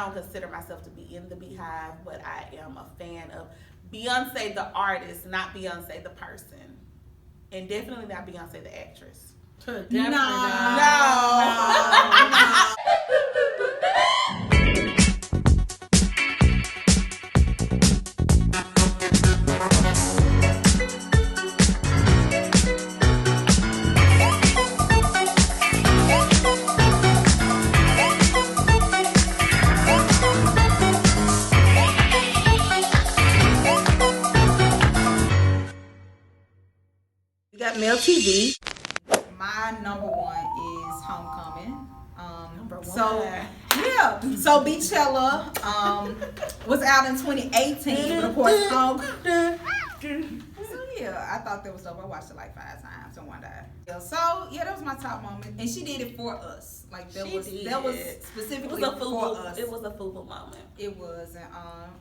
don't consider myself to be in the Beehive, but I am a fan of Beyonce the artist, not Beyonce the person. And definitely not Beyonce the actress. Definitely No. not. We got Mel TV. My number one is Homecoming. Number one. So Beachella was out in 2018, but of course, so yeah, I thought that was dope. I watched it like 5 times in one day. Yeah, so yeah, that was my top moment, and she did it for us. Like that was specifically for us. It was a FUBU moment. It was, and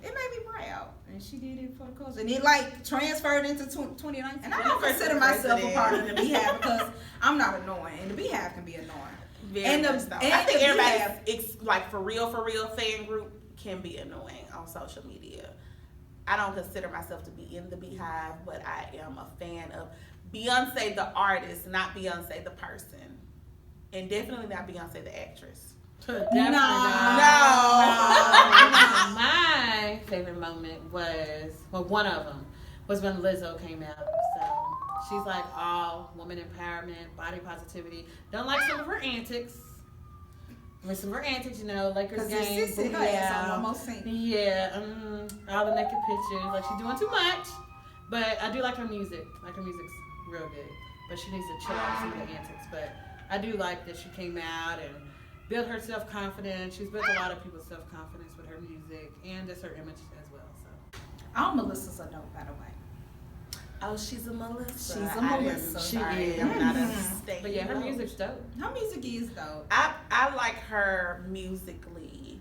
it made me proud, and she did it for the culture, and it like transferred into 2019. And I don't consider myself a part of the Beehive because I'm not annoying, and the Beehive can be annoying. And I think everybody's like for real fan group can be annoying on social media. I don't consider myself to be in the Beehive, but I am a fan of Beyonce the artist, not Beyonce the person. And definitely not Beyonce the actress. Definitely not. No. My favorite moment was, well, one of them was when Lizzo came out. So she's like all woman empowerment, body positivity. Don't like some of her antics. Some of her antics, you know, Lakers game. Yeah, all the naked pictures. Like she's doing too much. But I do like her music. Like her music's real good. But she needs to chill out some of the antics. But I do like that she came out and built her self-confidence. She's built a lot of people's self-confidence with her music and just her image as well. So, Melissa Sado, by the way. Oh, she's a Melissa. She's a Melissa. She is. I'm not a state. But yeah, her music's dope. Her music is dope. I like her musically.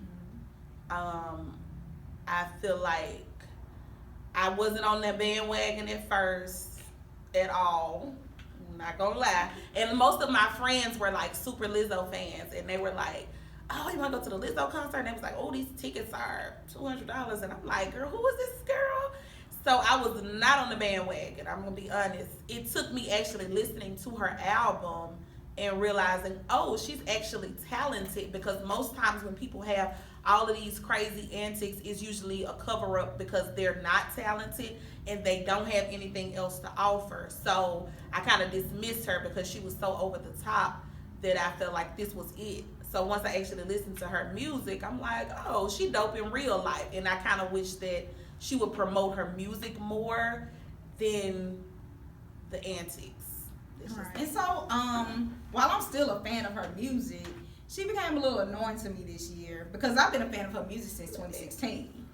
I feel like I wasn't on that bandwagon at first at all. I'm not gonna lie. And most of my friends were like super Lizzo fans, and they were like, "Oh, you want to go to the Lizzo concert?" And they was like, "Oh, these tickets are $200." And I'm like, "Girl, who is this girl?" So I was not on the bandwagon. I'm gonna be honest. It took me actually listening to her album and realizing, oh, she's actually talented, because most times when people have all of these crazy antics, it's usually a cover up because they're not talented and they don't have anything else to offer. So I kind of dismissed her because she was so over the top that I felt like this was it. So once I actually listened to her music, I'm like, oh, she dope in real life. And I kind of wish that she would promote her music more than the antics. Right. And so, while I'm still a fan of her music, she became a little annoying to me this year because I've been a fan of her music since 2016.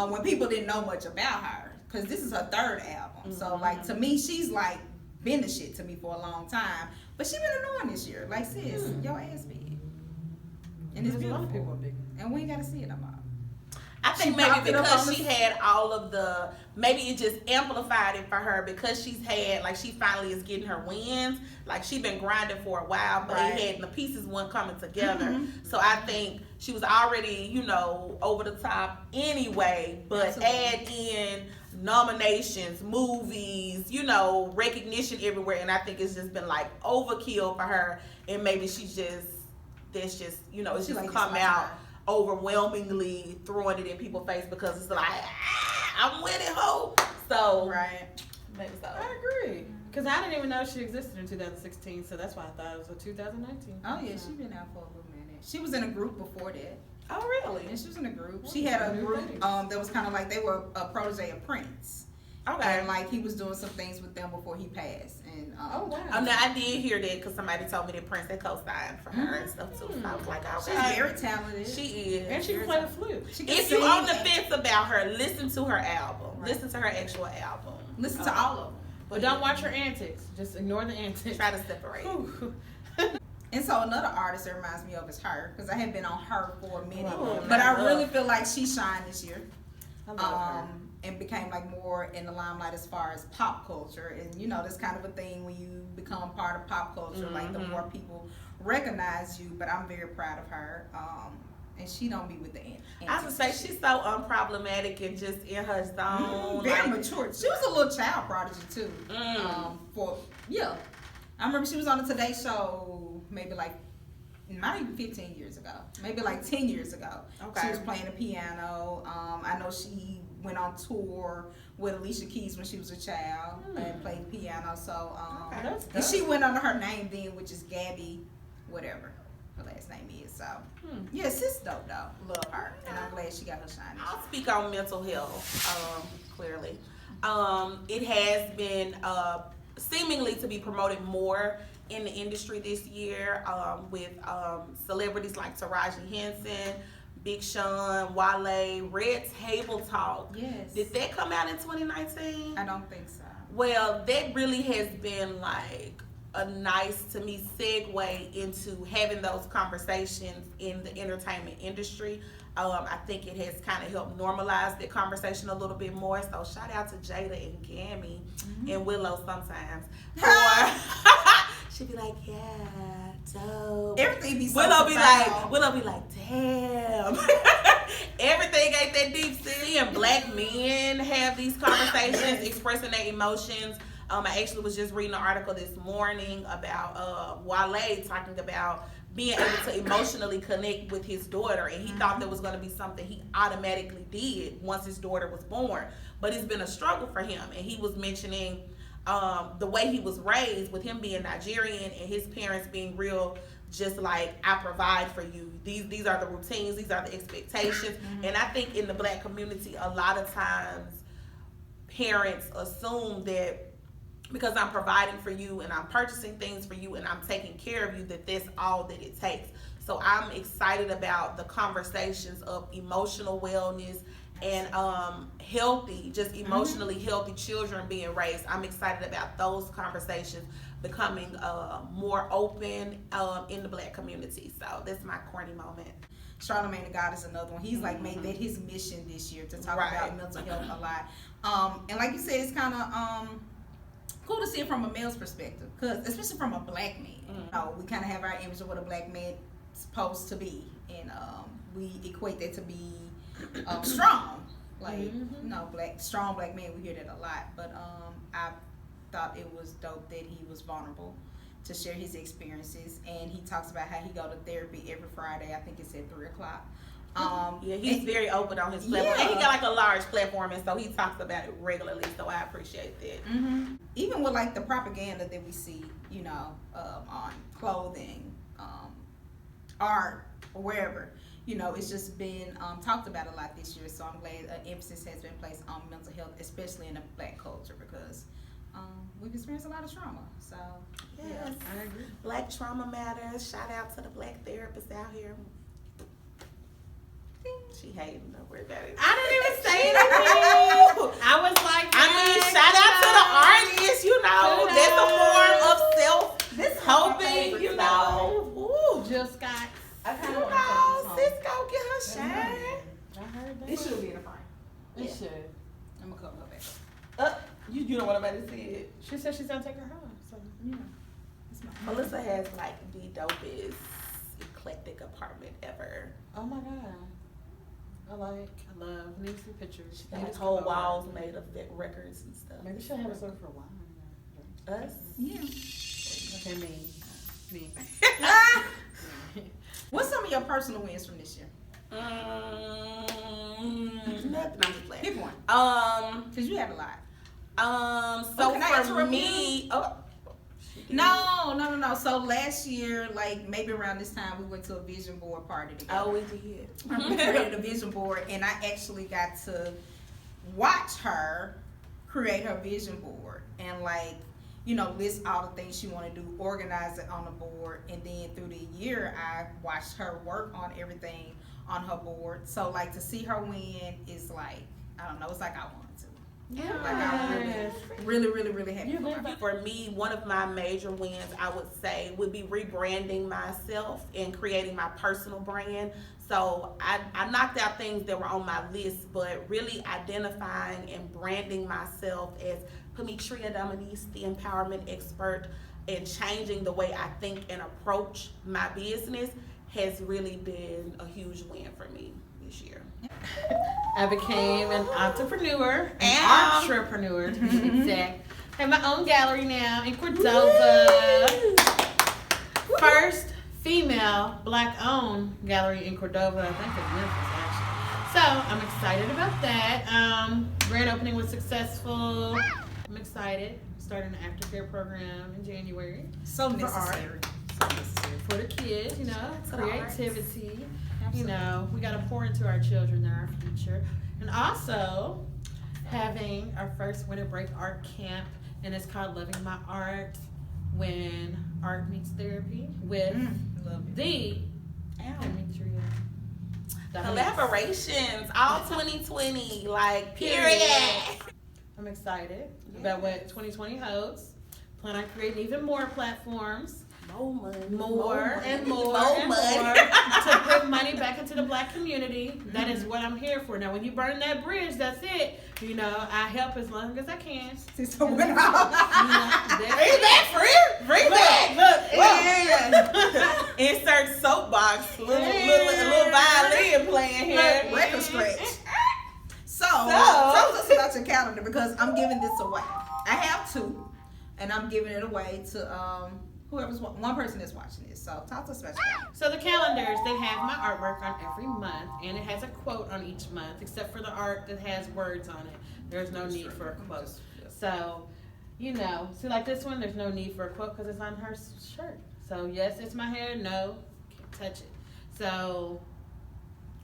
When people didn't know much about her, because this is her 3rd album. Mm-hmm. So, like, to me, she's like been the shit to me for a long time. But she been annoying this year. Like, sis, your ass big. And it's beautiful. A lot of people are big. And we ain't got to see it no more. I think maybe because she had all of the, maybe it just amplified it for her because she's had, like, she finally is getting her wins. Like, she been grinding for a while, but it had, the pieces weren't coming together. Mm-hmm. So I think she was already, you know, over the top anyway, but add in nominations, movies, you know, recognition everywhere. And I think it's just been like overkill for her. And maybe she's just, there's just, you know, it's just like come out overwhelmingly throwing it in people's face because it's like, I'm with it, ho. So maybe so. I agree. Because I didn't even know she existed in 2016, so that's why I thought it was 2019. Oh yeah, she been out for a little minute. She was in a group before that. Oh really? And she was in a group. She had a group that was kind of like, they were a protege of Prince. Okay. And like he was doing some things with them before he passed. And oh wow. Now I did hear that because somebody told me that Prince had co-signed for her and stuff too. So I was like, okay. She's very talented. She is. And she can play the flute. If you're on the fence about her, listen to her album. Right. Listen to her actual album. Listen to all of them. But don't watch her antics. Just ignore the antics. Try to separate. And so another artist that reminds me of is her, because I had been on her for a minute. But I really feel like she shined this year. I love her. And became like more in the limelight as far as pop culture. And you know, that's kind of a thing when you become part of pop culture, like the more people recognize you. But I'm very proud of her. And she don't be with the end. I would say she's so unproblematic and just in her zone. Very mature. She was a little child prodigy too. I remember she was on the Today Show maybe like not even 15 years ago, maybe like 10 years ago. Okay. She was playing the piano. I know she went on tour with Alicia Keys when she was a child and played the piano. So and she went under her name then, which is Gabby, whatever her last name is. So yeah, sis dope though. Love her, and I'm glad she got her shine. I'll speak on mental health. Clearly, it has been seemingly to be promoted more in the industry this year with celebrities like Taraji Henson, Big Sean, Wale, Red Table Talk. Yes. Did that come out in 2019? I don't think so. Well, that really has been like a nice, to me, segue into having those conversations in the entertainment industry. I think it has kind of helped normalize the conversation a little bit more. So shout out to Jada and Gammy and Willow sometimes. She'd be like, yeah, dope. Everything be so Willow be like, damn. Everything ain't that deep. And black men have these conversations, expressing their emotions. I actually was just reading an article this morning about Wale talking about being able to emotionally connect with his daughter, and he thought that was going to be something he automatically did once his daughter was born, but it's been a struggle for him. And he was mentioning the way he was raised, with him being Nigerian and his parents being real, just like, I provide for you. These are the routines, these are the expectations. And I think in the black community, a lot of times parents assume that because I'm providing for you and I'm purchasing things for you and I'm taking care of you, that that's all that it takes. So I'm excited about the conversations of emotional wellness and healthy, just emotionally healthy children being raised. I'm excited about those conversations becoming more open in the black community. So that's my corny moment. Charlamagne the God is another one. He's like made that his mission this year to talk about mental health a lot. And like you said, it's kind of cool to see it from a male's perspective, because especially from a black man, you know, we kind of have our image of what a black man is supposed to be, and we equate that to be strong, like you know, strong black man. We hear that a lot, but I thought it was dope that he was vulnerable to share his experiences, and he talks about how he go to therapy every Friday. I think it's at 3:00. Yeah, he's very open on his platform, and he got like a large platform, and so he talks about it regularly. So I appreciate that. Even with like the propaganda that we see, you know, on clothing, art, or wherever, you know, it's just been talked about a lot this year. So I'm glad emphasis has been placed on mental health, especially in the black culture, because we've experienced a lot of trauma. So yes, I agree. Black trauma matters. Shout out to the black therapists out here. She hating, don't worry about it. I didn't even say anything. I was like, shout out to the artists, you know. That's a form of self-helping, you know. Ooh. Jill Scott. I kind You of know, sis go get her shine. I heard that. It should be in the front. It should. I'm gonna cover her back. You don't want nobody to see it. She said she's gonna take her home. So Yeah. It's my Melissa has like the dopest eclectic apartment ever. oh my god. I love Nipsey pictures. She got whole walls made of records and stuff. Maybe she'll have us over for a while. Us? Yeah. Okay, me. What's some of your personal wins from this year? Nothing. I'm just playing. Pick one. Cause you had a lot. So can I for interrupt me, No. So last year, like maybe around this time, we went to a vision board party together. Oh, we did. We created a vision board, and I actually got to watch her create her vision board and, like, you know, list all the things she wanted to do, organize it on the board, and then through the year, I watched her work on everything on her board. So, like, to see her win is like, I don't know, it's like I wanted to. Yeah. Like, I'm really happy for her. For me, one of my major wins, I would say, would be rebranding myself and creating my personal brand. So I knocked out things that were on my list, but really identifying and branding myself as Pametria Dominique, the empowerment expert, and changing the way I think and approach my business has really been a huge win for me this year. I became an entrepreneur, Ow. entrepreneur to be exact. I have my own gallery now in Cordova. First female black-owned gallery in Cordova. I think in Memphis, actually. So I'm excited about that. Grand opening was successful. I'm excited. Starting an aftercare program in January. So For necessary. art. For the kids, you know, To the creativity. Absolutely. You know, we got to pour into our children. They're our future. And also having our first winter break art camp, and it's called Loving My Art, when art meets therapy with Love it. the Ow. Pametria. Collaborations, all 2020, like, period. I'm excited about what 2020 holds. Plan on creating even more platforms. More money. More and more More and money. more to put money back into the black community. That is what I'm here for. Now, when you burn that bridge, that's it. You know, I help as long as I can. So when You know, that's Bring it. back, friend. Bring back. Look, Yeah. Insert soapbox. Little violin playing here. record stretch. So, So- tell us about your calendar because I'm giving this away. I have two, and I'm giving it away to whoever's one person that's watching this. So talk to us about your calendar. So the calendars, they have my artwork on every month, and it has a quote on each month, except for the art that has words on it. There's no need for a quote. So, you know, see, like this one, there's no need for a quote because it's on her shirt. So yes, it's my hair. No, can't touch it. So,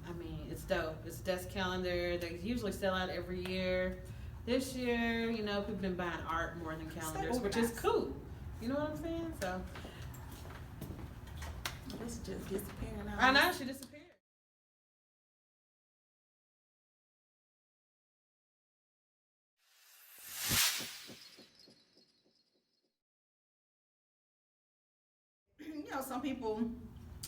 I mean, it's dope. It's desk calendar. They usually sell out every year. This year, you know, people been buying art more than calendars, which is cool. You know what I'm saying? So It's just disappearing out. I know she disappeared. You know, some people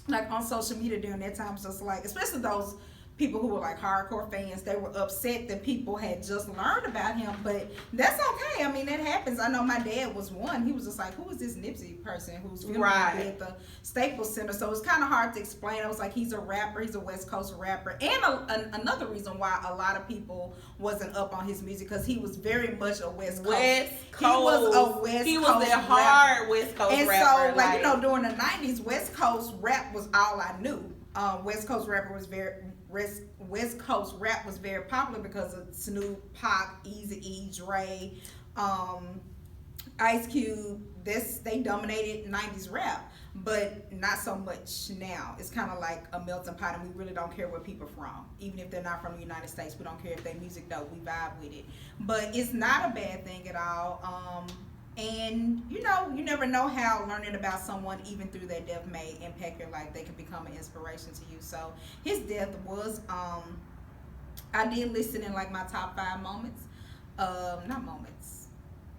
like on social media during that time, just like, especially those people who were like hardcore fans, they were upset that people had just learned about him, but that's okay. I mean, that happens. I know my dad was one. He was just like, who is this Nipsey person who's filming Right. at the Staples Center? So it's kind of hard to explain. I was like, he's a rapper. He's a West Coast rapper. And another reason why a lot of people wasn't up on his music, because he was very much a West Coast. West Coast. He was a West He Coast was that rapper. hard West Coast And rapper. so, like, you know, during the 90s, West Coast rap was all I knew. West Coast rapper was West Coast rap was very popular because of Snoop, Pac, Eazy-E, Dre, Ice Cube. They dominated 90s rap, but not so much now. It's kind of like a melting pot, and we really don't care where people are from. Even if they're not from the United States, we don't care if their music dope. We vibe with it. But it's not a bad thing at all. And you know, you never know how learning about someone, even through their death, may impact your life. They can become an inspiration to you. So his death was, I did listen in like my top 5 moments, not moments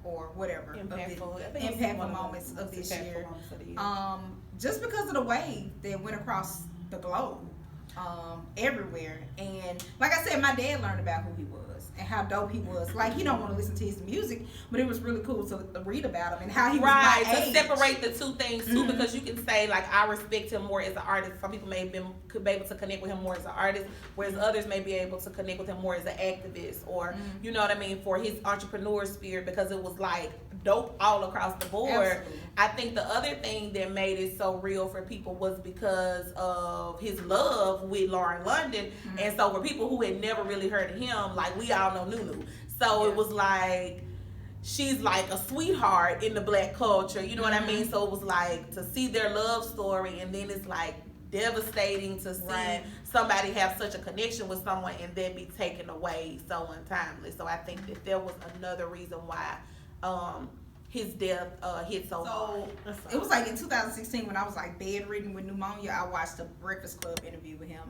or whatever, impactful moments of this year. Just because of the wave that went across the globe, everywhere. And like I said, my dad learned about who he was and how dope he was. Like, he don't want to listen to his music, but it was really cool to read about him and how he was right, my to age. separate the two things too, because you can say like I respect him more as an artist. Some people could be able to connect with him more as an artist, whereas others may be able to connect with him more as an activist, or you know what I mean, for his entrepreneur spirit, because it was like dope all across the board. Absolutely. I think the other thing that made it so real for people was because of his love with Lauren London, and so for people who had never really heard of him, like we all know Nunu, so it was like she's like a sweetheart in the black culture, you know what I mean? So it was like to see their love story, and then it's like devastating to see somebody have such a connection with someone and then be taken away so untimely. So I think that there was another reason why his death hit so hard. It was like in 2016 when I was like bedridden with pneumonia, I watched a Breakfast Club interview with him.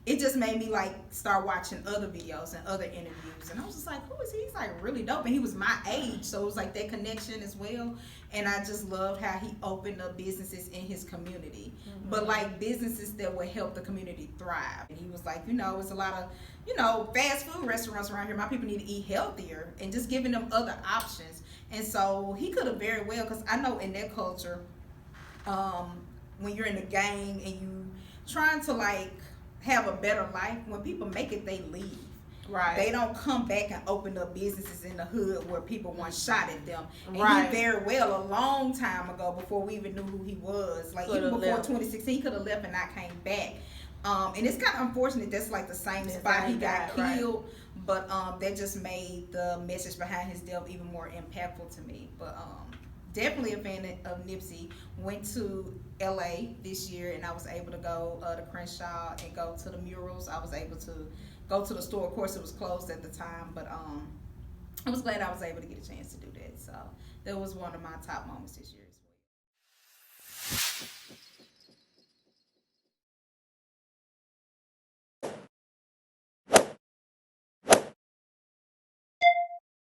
It just made me like start watching other videos and other interviews, and I was just like, who is he? He's like really dope, and he was my age, so it was like that connection as well. And I just loved how he opened up businesses in his community, but like businesses that would help the community thrive. And he was like, you know, it's a lot of, you know, fast food restaurants around here. My people need to eat healthier, and just giving them other options. And so he could have very well, because I know in that culture, when you're in the gang and you trying to like have a better life, when people make it, they leave. Right. They don't come back and open up businesses in the hood where people once shot at them. And Right. he very well, a long time ago, before we even knew who he was, like Coulda even before left. 2016, he could have left and not came back. And it's kind of unfortunate that's like the same That's spot how he he got died, killed. But that just made the message behind his death even more impactful to me. But definitely a fan of Nipsey. Went to LA this year and I was able to go to Crenshaw and go to the murals. I was able to go to the store. Of course, it was closed at the time, but I was glad I was able to get a chance to do that. So that was one of my top moments this year as well.